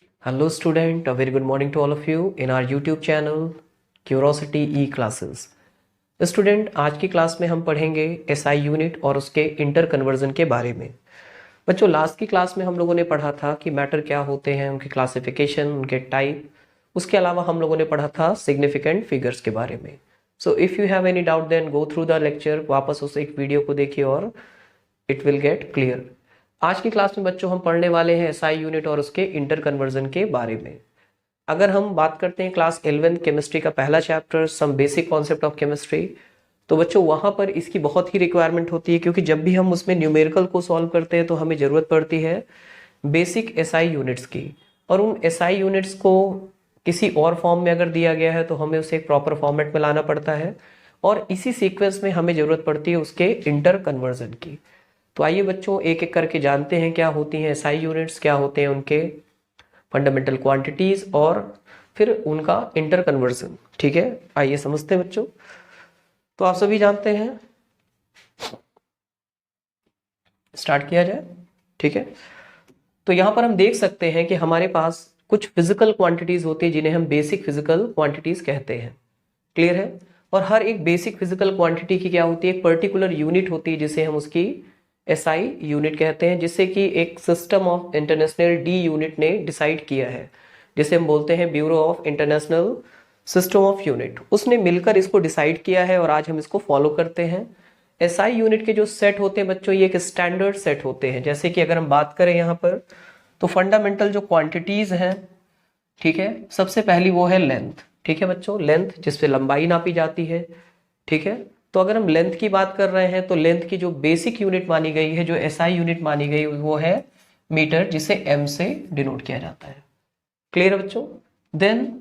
Hello student, a very good morning to all of you in our YouTube channel Curiosity E Classes। Student, आज की class में हम पढ़ेंगे SI unit और उसके इंटर कन्वर्जन के बारे में। बच्चों, लास्ट की क्लास में हम लोगों ने पढ़ा था कि मैटर क्या होते हैं, उनके क्लासिफिकेशन, उनके टाइप। उसके अलावा हम लोगों ने पढ़ा था सिग्निफिकेंट फिगर्स के बारे में। So if you have any doubt then go through the lecture, वापस उस एक वीडियो को देखिए और इट विल गेट क्लियर। आज की क्लास में बच्चों हम पढ़ने वाले हैं एसआई यूनिट और उसके इंटर कन्वर्जन के बारे में। अगर हम बात करते हैं क्लास 11 केमिस्ट्री का पहला chapter some basic concept of chemistry, तो बच्चों वहां पर इसकी बहुत ही रिक्वायरमेंट होती है, क्योंकि जब भी हम उसमें न्यूमेरिकल को सॉल्व करते हैं तो हमें जरूरत पड़ती है बेसिक एसआई यूनिट्स की। और उन एसआई यूनिट्स को किसी और फॉर्म में अगर दिया गया है तो हमें उसे एक प्रॉपर फॉर्मेट में लाना पड़ता है, और इसी सीक्वेंस में हमें जरूरत पड़ती है उसके इंटर कन्वर्जन की। तो आइए बच्चों एक एक करके जानते हैं क्या होती हैं एसआई यूनिट्स, क्या होते हैं उनके फंडामेंटल क्वांटिटीज और फिर उनका इंटर कन्वर्जन। ठीक है, आइए समझते हैं बच्चों। तो आप सभी जानते हैं, स्टार्ट किया जाए। ठीक है, तो यहां पर हम देख सकते हैं कि हमारे पास कुछ फिजिकल क्वांटिटीज होती है जिन्हें हम बेसिक फिजिकल क्वांटिटीज कहते हैं। क्लियर है? और हर एक बेसिक फिजिकल क्वांटिटी की क्या होती है, एक पर्टिकुलर यूनिट होती है जिसे हम उसकी एसआई यूनिट कहते हैं, जिससे कि एक system of international D unit ने डिसाइड किया है, जिसे हम बोलते हैं bureau of international system of unit. उसने मिलकर इसको डिसाइड किया है और आज हम इसको फॉलो करते हैं। एसआई यूनिट के जो सेट होते हैं बच्चों, ये एक स्टैंडर्ड सेट होते हैं। जैसे कि अगर हम बात करें यहाँ पर, तो फंडामेंटल जो क्वांटिटीज हैं, ठीक है, सबसे पहली वो है लेंथ। ठीक है बच्चों, लेंथ जिससे लंबाई नापी जाती है। ठीक है, तो अगर हम लेंथ की बात कर रहे हैं तो लेंथ की जो बेसिक यूनिट मानी गई है, जो एसआई यूनिट मानी गई, वो है मीटर, जिसे एम से डिनोट किया जाता है। क्लियर है बच्चों? देन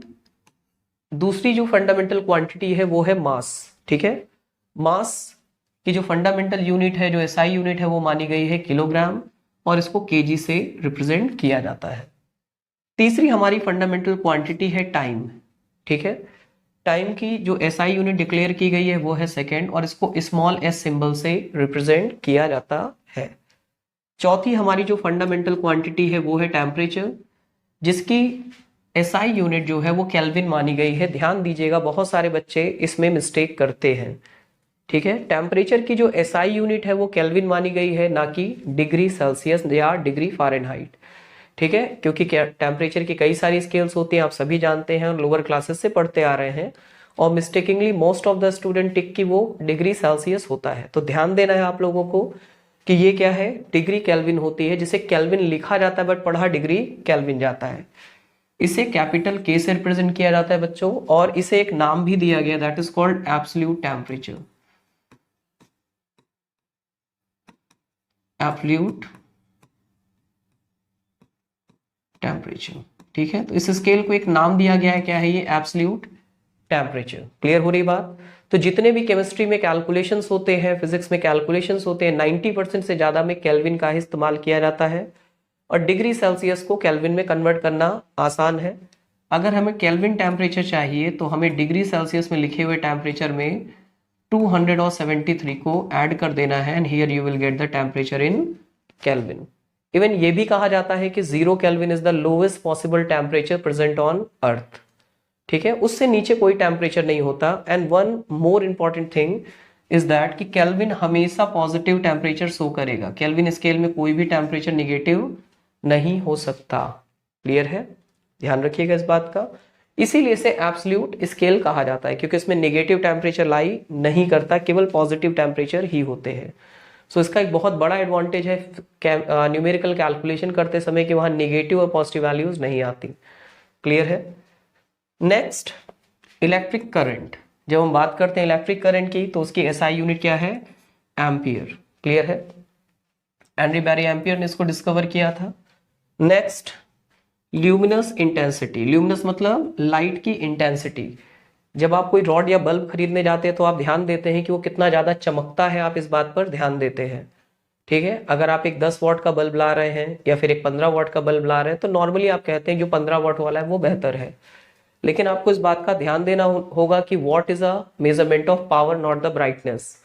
दूसरी जो फंडामेंटल क्वांटिटी है वो है मास। ठीक है, मास की जो फंडामेंटल यूनिट है, जो एसआई यूनिट है, वो मानी गई है किलोग्राम, और इसको केजी से रिप्रेजेंट किया जाता है। तीसरी हमारी फंडामेंटल क्वांटिटी है टाइम। ठीक है, टाइम की जो एसआई यूनिट डिक्लेयर की गई है वो है सेकेंड, और इसको स्मॉल एस सिंबल से रिप्रेजेंट किया जाता है। चौथी हमारी जो फंडामेंटल क्वांटिटी है वो है टेम्परेचर, जिसकी एसआई यूनिट जो है वो केल्विन मानी गई है। ध्यान दीजिएगा, बहुत सारे बच्चे इसमें मिस्टेक करते हैं। ठीक है, टेम्परेचर की जो एसआई यूनिट है वो केल्विन मानी गई है, ना कि डिग्री सेल्सियस या डिग्री फ़ारेनहाइट। ठीक है, क्योंकि टेम्परेचर की कई सारी स्केल्स होती हैं, आप सभी जानते हैं, लोअर क्लासेस से पढ़ते आ रहे हैं, और मिस्टेकिंगली मोस्ट ऑफ द स्टूडेंट टिक की वो डिग्री सेल्सियस होता है। तो ध्यान देना है आप लोगों को कि ये क्या है, डिग्री केल्विन होती है, जिसे केल्विन लिखा जाता है बट पढ़ा डिग्री केल्विन जाता है। इसे कैपिटल के से रिप्रेजेंट किया जाता है बच्चों, और इसे एक नाम भी दिया गया, that is called absolute temperature. Absolute temperature. ठीक है, तो इस स्केल को एक नाम दिया गया है, क्या है ये, एब्सोल्यूट टेम्परेचर। क्लियर हो रही बात? तो जितने भी केमिस्ट्री में कैलकुलेशंस होते हैं, फिजिक्स में कैलकुलेशंस होते हैं, 90% से ज्यादा में केल्विन का ही इस्तेमाल किया जाता है, और डिग्री सेल्सियस को केल्विन में कन्वर्ट करना आसान है। अगर हमें केल्विन टेम्परेचर चाहिए तो हमें डिग्री सेल्सियस में लिखे हुए टेम्परेचर में 273 को ऐड कर देना है, and here you will get the temperature in kelvin. Even ये भी कहा जाता है कि 0 kelvin is the lowest possible temperature present on earth. ठीक है, उससे नीचे कोई टेम्परेचर नहीं होता। And one more important thing is that कि केल्विन हमेशा पॉजिटिव टेम्परेचर शो करेगा। केल्विन स्केल में कोई भी टेम्परेचर निगेटिव नहीं हो सकता। क्लियर है? ध्यान रखिएगा इस बात का। इसीलिए इसे एब्सोल्यूट स्केल कहा जाता है, क्योंकि इसमें नेगेटिव टेम्परेचर लाई नहीं करता, केवल पॉजिटिव टेम्परेचर ही होते हैं। सो इसका एक बहुत बड़ा एडवांटेज है न्यूमेरिकल कैलकुलेशन करते समय, कि वहां नेगेटिव और पॉजिटिव वैल्यूज नहीं आती। क्लियर है? Next, electric current. जब हम बात करते हैं इलेक्ट्रिक करंट की, तो उसकी एसआई यूनिट क्या है, एम्पियर। क्लियर है? हेनरी बैरी एम्पियर ने इसको डिस्कवर किया था। Next, luminous intensity. ल्यूमिनस मतलब लाइट की इंटेंसिटी। जब आप कोई रॉड या बल्ब खरीदने जाते हैं तो आप ध्यान देते हैं कि वो कितना ज्यादा चमकता है, आप इस बात पर ध्यान देते हैं। ठीक है, अगर आप एक 10 वॉट का बल्ब ला रहे हैं या फिर एक 15 वॉट का बल्ब ला रहे हैं, तो नॉर्मली आप कहते हैं जो 15 वॉट वाला है वो बेहतर है। लेकिन आपको इस बात का ध्यान देना होगा कि what is a measurement of power, not the brightness.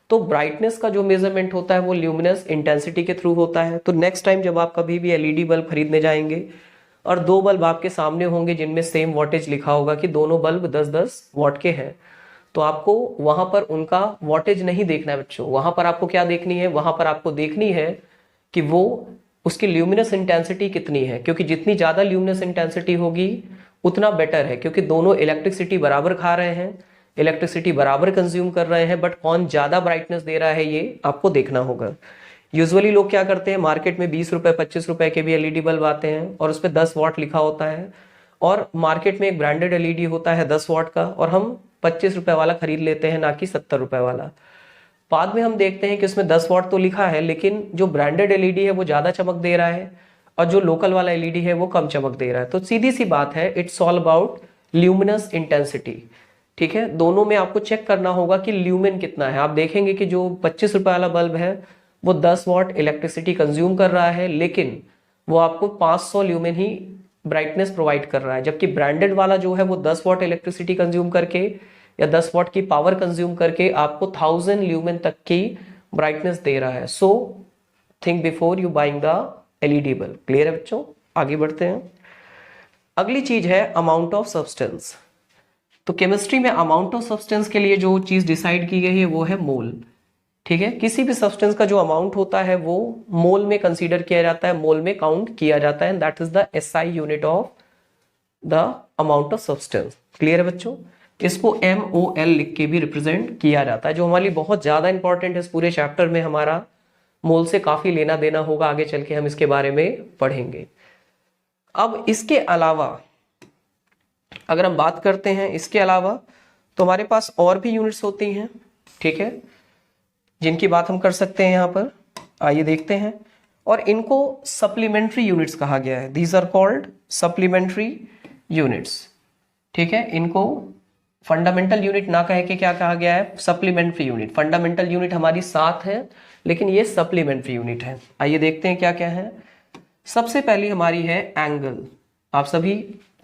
तो ब्राइटनेस का जो मेजरमेंट होता है वो ल्यूमिनस इंटेंसिटी के थ्रू होता है। तो नेक्स्ट टाइम जब आप कभी भी एलईडी बल्ब खरीदने जाएंगे और 2 बल्ब आपके सामने होंगे जिनमें सेम वॉटेज लिखा होगा कि दोनों बल्ब 10-10 वॉट के हैं, तो आपको वहां पर उनका वॉटेज नहीं देखना है बच्चों। वहां पर आपको क्या देखनी है, वहां पर आपको देखनी है कि वो उसकी ल्यूमिनस इंटेंसिटी कितनी है, क्योंकि जितनी ज्यादा ल्यूमिनस इंटेंसिटी होगी उतना बेटर है, क्योंकि दोनों इलेक्ट्रिसिटी बराबर खा रहे हैं, इलेक्ट्रिसिटी बराबर कंज्यूम कर रहे हैं, बट कौन ज्यादा ब्राइटनेस दे रहा है ये आपको देखना होगा। यूजुअली लोग क्या करते हैं, मार्केट में 20 रुपए 25 रुपए के भी एलईडी बल्ब आते हैं और उस पर 10 वॉट लिखा होता है, और मार्केट में एक ब्रांडेड एलईडी होता है 10 वॉट का, और हम 25 रुपए वाला खरीद लेते हैं, ना कि 70 रुपए वाला। बाद में हम देखते हैं कि उसमें 10 वॉट तो लिखा है, लेकिन जो ब्रांडेड एलईडी है वो ज्यादा चमक दे रहा है और जो लोकल वाला एलईडी है वो कम चमक दे रहा है। तो सीधी सी बात है, it's all about luminous intensity. ठीक है, दोनों में आपको चेक करना होगा कि ल्यूमिन कितना है। आप देखेंगे कि जो 25 रुपए वाला बल्ब है वो 10 वॉट इलेक्ट्रिसिटी कंज्यूम कर रहा है, लेकिन वो आपको 500 ल्यूमिन ही ब्राइटनेस प्रोवाइड कर रहा है, जबकि ब्रांडेड वाला जो है वो 10 वॉट इलेक्ट्रिसिटी कंज्यूम करके या 10 वॉट की पावर कंज्यूम करके आपको 1000 ल्यूमेन तक की ब्राइटनेस दे रहा है। So think before you buying the LED bulb. Clear है बच्चों, आगे बढ़ते हैं। अगली चीज है अमाउंट ऑफ सब्सटेंस। तो केमिस्ट्री में अमाउंट ऑफ सब्सटेंस के लिए जो चीज डिसाइड की गई है वो है मोल। ठीक है, किसी भी सब्सटेंस का जो अमाउंट होता है वो मोल में कंसीडर किया जाता है, मोल में काउंट किया जाता है, that is the SI unit of the amount of substance. Clear है बच्चों, इसको MOL लिख के भी रिप्रेजेंट किया जाता है, जो हमारे लिए बहुत ज्यादा इंपॉर्टेंट है। इस पूरे चैप्टर में हमारा मोल से काफी लेना देना होगा, आगे चल के हम इसके बारे में पढ़ेंगे। अब इसके अलावा अगर हम बात करते हैं, इसके अलावा तो हमारे पास और भी यूनिट्स होती हैं, ठीक है, जिनकी बात हम कर सकते हैं यहाँ पर। आइए देखते हैं, और इनको सप्लीमेंट्री यूनिट्स कहा गया है। These are called supplementary units. ठीक है, इनको फंडामेंटल यूनिट ना कह के क्या कहा गया है, सप्लीमेंट्री यूनिट। फंडामेंटल यूनिट हमारी 7 है, लेकिन ये सप्लीमेंट्री यूनिट है। आइए देखते हैं क्या क्या है। सबसे पहली हमारी है एंगल। आप सभी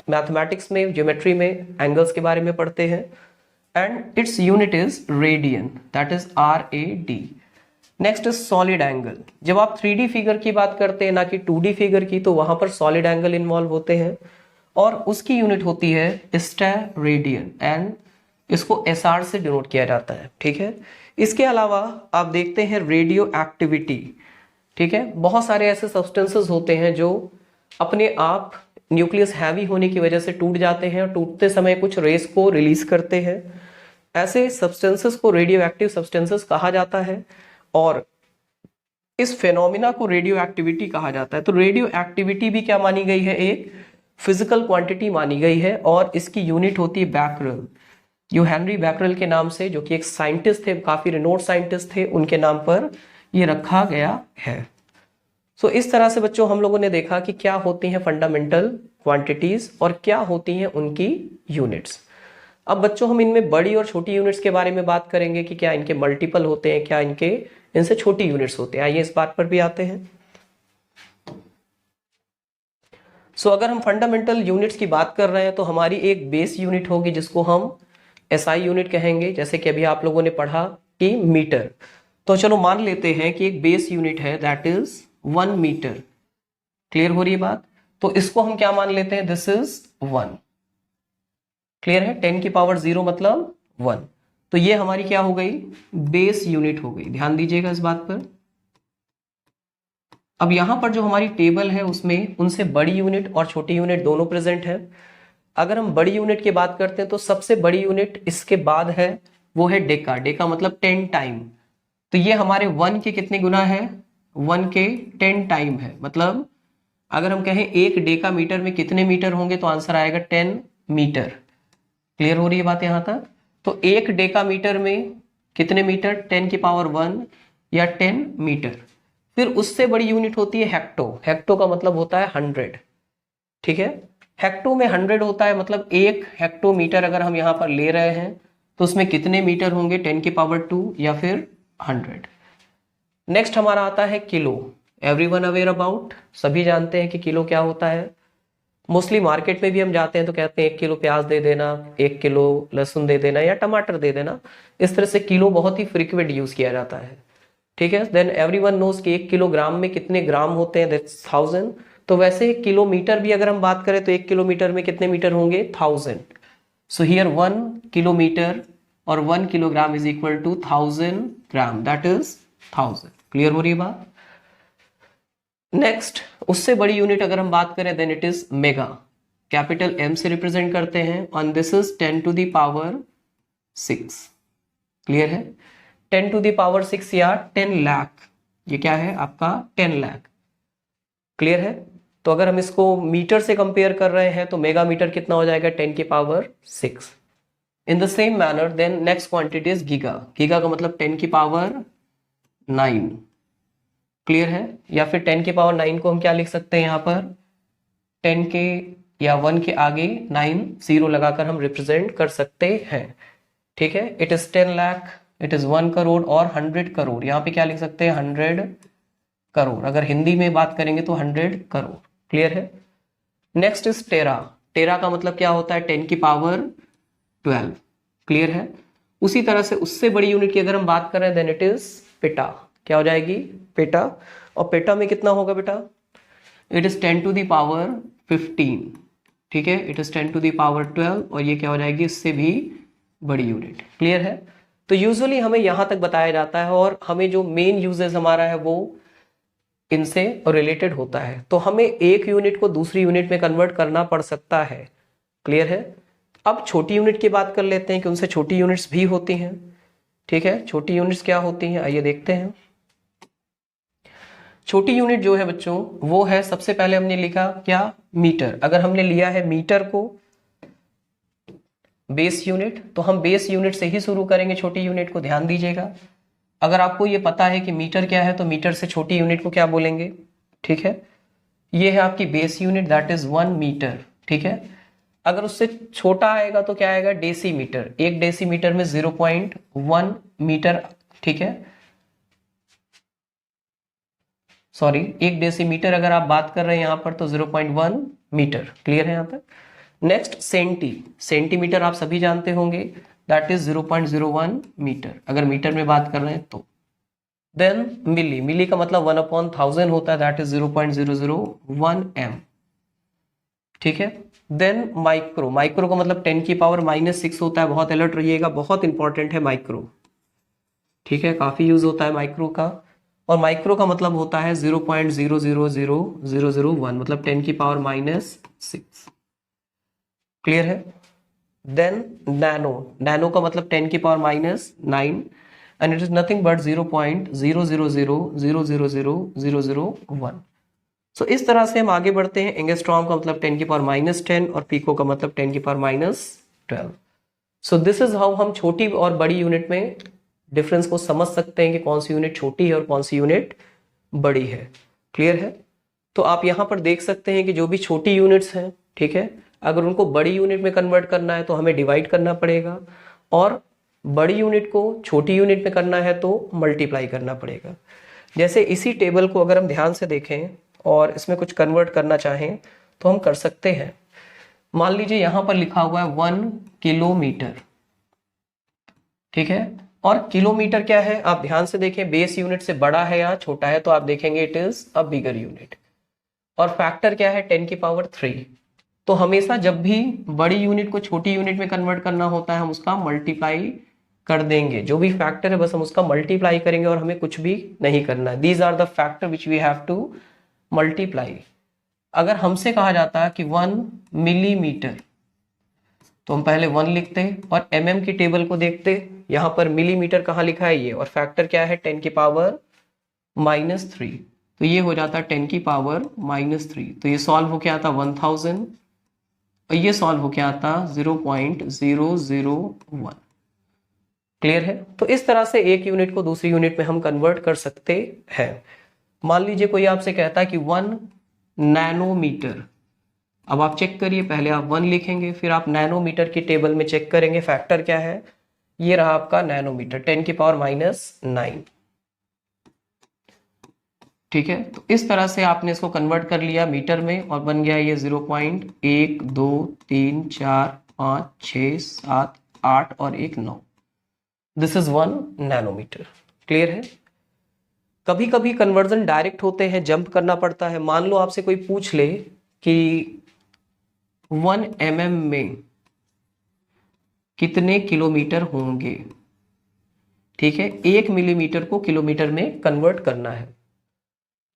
मैथमेटिक्स में, ज्योमेट्री में एंगल्स के बारे में पढ़ते हैं, and its unit is radian, that is RAD। Next is solid angle. जब आप 3D फिगर की बात करते हैं, ना कि 2D फिगर की, तो वहां पर सॉलिड एंगल इन्वॉल्व होते हैं, और उसकी यूनिट होती है स्टेरेडियन, एंड इसको SR से डिनोट किया जाता है। ठीक है, इसके अलावा आप देखते हैं रेडियो एक्टिविटी। ठीक है, बहुत सारे ऐसे सब्सटेंसेस होते हैं जो अपने आप न्यूक्लियस हैवी होने की वजह से टूट जाते हैं, और टूटते समय कुछ रेस को रिलीज करते हैं। ऐसे सब्सटेंसेस को रेडियो एक्टिव सब्सटेंसेस कहा जाता है, और इस फेनोमिना को रेडियो एक्टिविटी कहा जाता है। तो रेडियो एक्टिविटी भी क्या मानी गई है, एक फिजिकल क्वांटिटी मानी गई है, और इसकी यूनिट होती है बैकरल। जो हेनरी बैकरल के नाम से, जो कि एक साइंटिस्ट थे, काफी रिनोड साइंटिस्ट थे, उनके नाम पर ये रखा गया है। सो इस तरह से बच्चों हम लोगों ने देखा कि क्या होती हैं फंडामेंटल क्वांटिटीज और क्या होती हैं उनकी यूनिट्स। अब बच्चों हम इनमें बड़ी और छोटी यूनिट्स के बारे में बात करेंगे कि क्या इनके मल्टीपल होते हैं, क्या इनसे छोटी यूनिट्स होते हैं। आइए इस बात पर भी आते हैं। सो अगर हम फंडामेंटल यूनिट्स की बात कर रहे हैं तो हमारी एक बेस यूनिट होगी जिसको हम SI यूनिट कहेंगे, जैसे कि अभी आप लोगों ने पढ़ा कि मीटर। तो चलो मान लेते हैं कि एक बेस यूनिट है, दैट इज 1 मीटर। क्लियर हो रही है बात, तो इसको हम क्या मान लेते हैं, दिस इज 1। क्लियर है, 10 की पावर 0 मतलब 1। तो ये हमारी क्या हो गई, बेस यूनिट हो गई। ध्यान दीजिएगा इस बात पर। अब यहां पर जो हमारी टेबल है उसमें उनसे बड़ी यूनिट और छोटी यूनिट दोनों प्रेजेंट है। अगर हम बड़ी यूनिट की बात करते हैं तो सबसे बड़ी यूनिट इसके बाद है, वो है डेका। डेका मतलब 10 टाइम। तो ये हमारे 1 के कितने गुना है, 1 के 10 टाइम है। मतलब अगर हम कहें एक डेका मीटर में कितने मीटर होंगे, तो आंसर आएगा 10 मीटर। क्लियर हो रही है बात यहां तक। तो एक डेका मीटर में कितने मीटर, 10 की पावर 1 या 10 मीटर। फिर उससे बड़ी यूनिट होती है हेक्टो। हेक्टो का मतलब होता है 100। ठीक है, हेक्टो में 100 होता है, मतलब एक हेक्टोमीटर अगर हम यहां पर ले रहे हैं तो उसमें कितने मीटर होंगे, 10 की पावर 2 या फिर 100। नेक्स्ट हमारा आता है किलो। एवरीवन अवेयर अबाउट, सभी जानते हैं कि किलो क्या होता है। मोस्टली मार्केट में भी हम जाते हैं तो कहते हैं 1 किलो प्याज दे देना, 1 किलो लहसुन दे देना, या टमाटर दे देना। इस तरह से किलो बहुत ही फ्रीक्वेंट यूज किया जाता है। ठीक है, देन एवरीवन नोज कि 1 किलोग्राम में कितने ग्राम होते हैं, दैट्स 1000। तो वैसे किलोमीटर भी अगर हम बात करें तो 1 किलोमीटर में कितने मीटर होंगे? 1000. सो हियर 1 किलोमीटर और 1 kilogram is equal to 1000 gram, that is 1000. Clear हो रही है बात? नेक्स्ट, उससे बड़ी यूनिट अगर हम बात करें then it is mega. Capital M से रिप्रेजेंट करते हैं और this is 10 to the power 6. Clear है? 10 टू द पावर 6 या 10 लाख, ये क्या है आपका? 10 लाख. क्लियर है? तो अगर हम इसको मीटर से कंपेयर कर रहे हैं तो मेगा मीटर कितना हो जाएगा? 10 की power 6. In the same manner then next quantity is giga. Giga का मतलब 10 की पावर 9. क्लियर है? या फिर 10 की पावर 9 को हम क्या लिख सकते हैं यहाँ पर? 10 के या 1 के आगे 9 0 लगाकर हम रिप्रेजेंट कर सकते हैं. ठीक है? It is 10 lakh, it is 1 crore और 100 करोड़. यहाँ पे क्या लिख सकते हैं? 100 करोड़. अगर हिंदी में बात करेंगे तो 100 करोड़. क्लियर है? नेक्स्ट इज टेरा. टेरा का मतलब क्या होता है? 10 की पावर 12. क्लियर है? उसी तरह से उससे बड़ी यूनिट की अगर हम बात करें देन इट इज पेटा. क्या हो जाएगी? पेटा. और पेटा में कितना होगा बेटा? It is 10 to the power 15. ठीक है? It is 10 to the power 12 और ये क्या हो जाएगी? इससे भी बड़ी यूनिट. क्लियर है? तो यूजुअली हमें यहां तक बताया जाता है और हमें जो मेन यूजेस हमारा है वो इनसे रिलेटेड होता है. तो हमें एक यूनिट को दूसरी यूनिट में कन्वर्ट करना पड़ सकता है. क्लियर है? अब छोटी यूनिट की बात कर लेते हैं कि उनसे छोटी यूनिट्स भी होती हैं. ठीक है? छोटी यूनिट्स क्या होती हैं आइए देखते हैं. छोटी यूनिट जो है बच्चों वो है, सबसे पहले हमने लिखा क्या? मीटर. अगर हमने लिया है मीटर को बेस यूनिट तो हम बेस यूनिट से ही शुरू करेंगे छोटी यूनिट को. ध्यान दीजिएगा, अगर आपको ये पता है कि मीटर क्या है तो मीटर से छोटी यूनिट को क्या बोलेंगे? ठीक है? ये है आपकी base unit that is 1 metre. ठीक है? अगर उससे छोटा आएगा तो क्या आएगा? डेसीमीटर. 1 डेसीमीटर में 0.1 मीटर. ठीक है? सॉरी, 1 डेसीमीटर अगर आप बात कर रहे हैं यहां पर तो 0.1 मीटर. क्लियर है यहां तक? Next senti. सेंटीमीटर आप सभी जानते होंगे दैट इज 0.01 मीटर अगर मीटर में बात कर रहे हैं तो. देन मिली. मिली का मतलब 1/1000 होता है दैट इज 0.001 m. ठीक है? Then micro. माइक्रो का मतलब 10 की पावर -6 होता है. बहुत अलर्ट रहिएगा, बहुत इंपॉर्टेंट है माइक्रो. ठीक है? काफी यूज होता है माइक्रो का. और माइक्रो का मतलब होता है 0.000001 मतलब 10 की पावर -6. क्लियर है? Then nano. नैनो का मतलब 10 की power -9 and it is nothing but 0.000000001. So इस तरह से हम आगे बढ़ते हैं. एंगस्ट्रॉम का मतलब 10 की पावर -10 और पीको का मतलब 10 की power -12. So this is how हम छोटी और बड़ी यूनिट में डिफरेंस को समझ सकते हैं कि कौन सी यूनिट छोटी है और कौन सी यूनिट बड़ी है. क्लियर है? तो आप यहां पर देख सकते हैं कि जो भी छोटी यूनिट्स हैं, ठीक है, अगर उनको बड़ी यूनिट में कन्वर्ट करना है तो हमें डिवाइड करना पड़ेगा और बड़ी यूनिट को छोटी यूनिट में करना है तो मल्टीप्लाई करना पड़ेगा. जैसे इसी टेबल को अगर हम ध्यान से देखें और इसमें कुछ कन्वर्ट करना चाहें तो हम कर सकते हैं. मान लीजिए यहां पर लिखा हुआ है 1 किलोमीटर. ठीक है? और किलोमीटर क्या है आप ध्यान से देखें, बेस यूनिट से बड़ा है या छोटा है तो आप देखेंगे it is a bigger unit. और फैक्टर क्या है? 10 की पावर 3. तो हमेशा जब भी बड़ी यूनिट को छोटी यूनिट में कन्वर्ट करना होता है हम उसका मल्टीप्लाई कर देंगे. जो भी फैक्टर है बस हम उसका मल्टीप्लाई करेंगे और हमें कुछ भी नहीं करना है. These are the factor which we have to multiply. अगर हमसे कहा जाता है कि 1 मिलीमीटर तो हम पहले 1 लिखते और mm की टेबल को देखते. यहां पर मिलीमीटर कहाँ लिखा है ये और फैक्टर क्या है? 10 की पावर -3. तो ये हो जाता है 10 की पावर -3. तो ये सॉल्व हो क्या आता? 1000 और ये सॉल्व हो क्या आता? 0.001. क्लियर है? तो इस तरह से एक यूनिट को दूसरी यूनिट में हम कन्वर्ट कर सकते हैं. मान लीजिए कोई आपसे कहता है कि 1 नैनोमीटर. अब आप चेक करिए, पहले आप 1 लिखेंगे फिर आप नैनोमीटर की टेबल में चेक करेंगे फैक्टर क्या है. ये रहा आपका नैनोमीटर 10 की पावर -9. ठीक है? तो इस तरह से आपने इसको कन्वर्ट कर लिया मीटर में और बन गया ये 0.1 2 3 4 5 6 7 8 और 1 9. This is 1 nanometre. क्लियर है? कभी कभी कन्वर्जन डायरेक्ट होते हैं, जंप करना पड़ता है। मान लो आपसे कोई पूछ ले कि 1 mm में कितने किलोमीटर होंगे, ठीक है, 1 मिलीमीटर को किलोमीटर में कन्वर्ट करना है।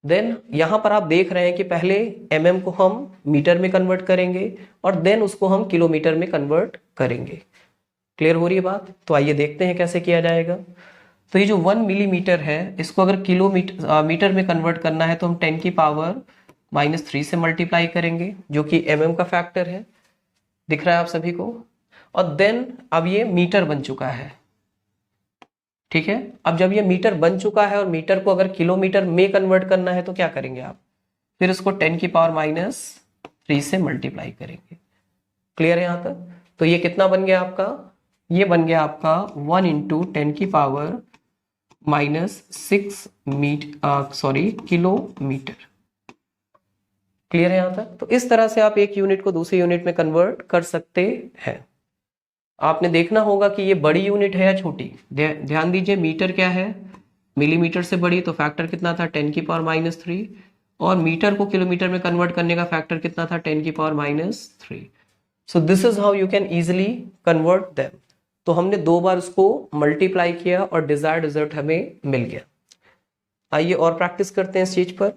देन यहां पर आप देख रहे हैं कि पहले mm को हम मीटर में कन्वर्ट करेंगे और देन उसको हम किलोमीटर में कन्वर्ट करेंगे। क्लियर हो रही है बात? तो आइए देखते हैं कैसे किया जाएगा। तो ये जो 1 मिलीमीटर है, इसको अगर किलोमीटर मीटर में कन्वर्ट करना है तो हम 10 की पावर -3 से मल्टीप्लाई करेंगे, जो कि mm का फैक्टर है। दिख रहा है आप सभी को? और देन अब ये मीटर बन चुका है, ठीक है। अब जब ये मीटर बन चुका है और मीटर को अगर किलोमीटर में कन्वर्ट करना है तो क्या करेंगे आप? फिर उसको 10 की पावर -3 से मल्टीप्लाई करेंगे। क्लियर है यहां तक? तो ये कितना बन गया आपका? ये बन गया आपका 1 × 10 की पावर -6 किलोमीटर। क्लियर है यहां तक? तो इस तरह से आप एक यूनिट को दूसरी यूनिट में कन्वर्ट कर सकते हैं। आपने देखना होगा कि ये बड़ी यूनिट है या छोटी। ध्यान दीजिए, मीटर क्या है, मिलीमीटर से बड़ी, तो फैक्टर कितना था? 10 की पावर -3। और मीटर को किलोमीटर में कन्वर्ट करने का फैक्टर कितना था? 10 की power -3। So this is how you can easily convert them. तो हमने 2 बार उसको मल्टीप्लाई किया और डिजायर्ड रिजल्ट हमें मिल गया। आइए और प्रैक्टिस करते हैं इस चीज पर।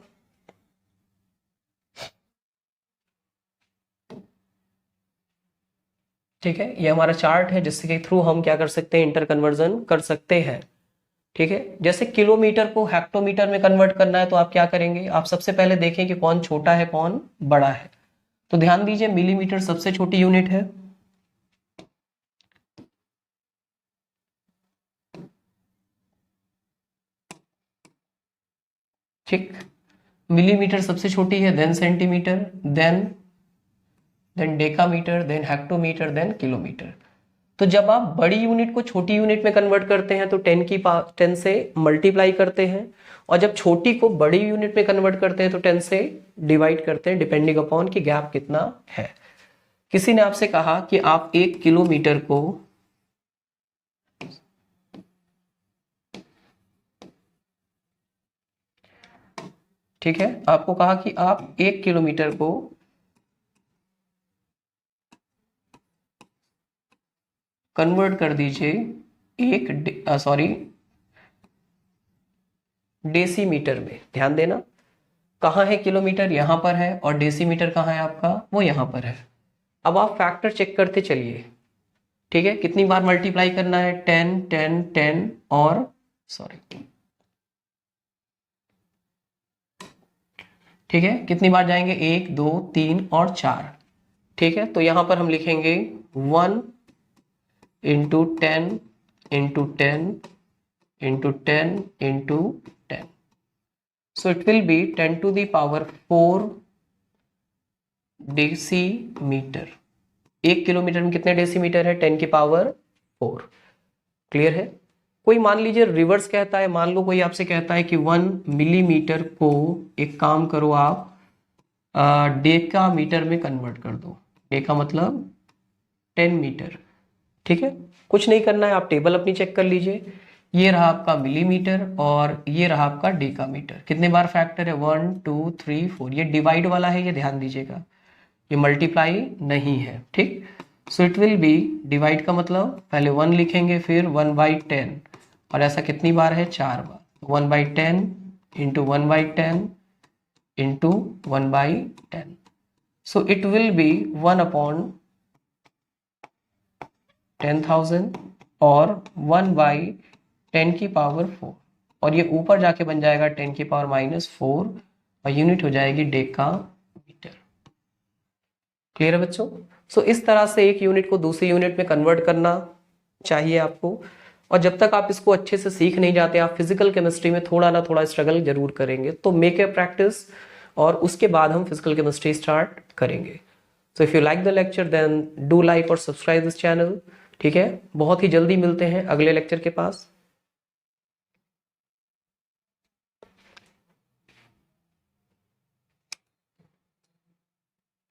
ठीक है, ये हमारा चार्ट है जिसके थ्रू हम क्या कर सकते हैं? इंटर कन्वर्जन कर सकते हैं। ठीक है, जैसे किलोमीटर को हेक्टोमीटर में कन्वर्ट करना है तो आप क्या करेंगे? आप सबसे पहले देखें कि कौन छोटा है कौन बड़ा है। तो ध्यान दीजिए, मिलीमीटर सबसे छोटी यूनिट है, ठीक। मिलीमीटर सबसे छोटी है, then centimetre, then decametre, then hectometre, then kilometre. तो जब आप बड़ी यूनिट को छोटी यूनिट में कन्वर्ट करते हैं तो 10 से मल्टीप्लाई करते हैं, और जब छोटी को बड़ी यूनिट में कन्वर्ट करते हैं तो 10 से डिवाइड करते हैं, डिपेंडिंग अपॉन कि गैप कितना है। किसी ने आपसे कहा कि आप 1 किलोमीटर को ठीक है, आपको कहा कि आप 1 किलोमीटर को कन्वर्ट कर दीजिए डेसीमीटर में। ध्यान देना, कहाँ है किलोमीटर? यहां पर है, और डेसीमीटर कहाँ है आपका? वो यहां पर है। अब आप फैक्टर चेक करते चलिए, ठीक है। कितनी बार मल्टीप्लाई करना है? 10 10 10 और ठीक है, कितनी बार जाएंगे? 1 2 3 और 4। ठीक है, तो यहां पर हम लिखेंगे 1 × 10 × 10 × 10 × 10। So it will be 10 to the power 4 decimetre. 1 kilometre में कितने डेसीमीटर है? 10 की पावर 4। क्लियर है? कोई मान लीजिए रिवर्स कहता है, मान लो कोई आपसे कहता है कि 1 मिलीमीटर को एक काम करो आप डेका मीटर में कन्वर्ट कर दो। डेका मतलब 10 मीटर। ठीक है, कुछ नहीं करना है, आप टेबल अपनी चेक कर लीजिए। ये रहा आपका मिलीमीटर और ये रहा आपका डेकामीटर। कितने बार फैक्टर है? 1 2 3 4। ये डिवाइड वाला है, ये ध्यान दीजिएगा, ये मल्टीप्लाई नहीं है। ठीक, so it will be, divide का मतलब पहले 1 लिखेंगे फिर 1/10, और ऐसा कितनी बार है? 4 बार। 1/10 × 1/10 × 1/10। सो इट विल बी 1/10,000 और 1/10 की पावर 4, और ये ऊपर जाके बन जाएगा 10 की पावर -4, और यूनिट हो जाएगी डेकामीटर। क्लियर है बच्चों? सो इस तरह से एक यूनिट को दूसरी यूनिट में कन्वर्ट करना चाहिए आपको। और जब तक आप इसको अच्छे से सीख नहीं जाते, आप फिजिकल केमिस्ट्री में थोड़ा ना थोड़ा स्ट्रगल जरूर करेंगे। तो मेक ए प्रैक्टिस, और उसके बाद हम फिजिकल केमिस्ट्री स्टार्ट करेंगे। So if you like the lecture then do like और सब्सक्राइब दिस चैनल। ठीक है, बहुत ही जल्दी मिलते हैं अगले लेक्चर के पास।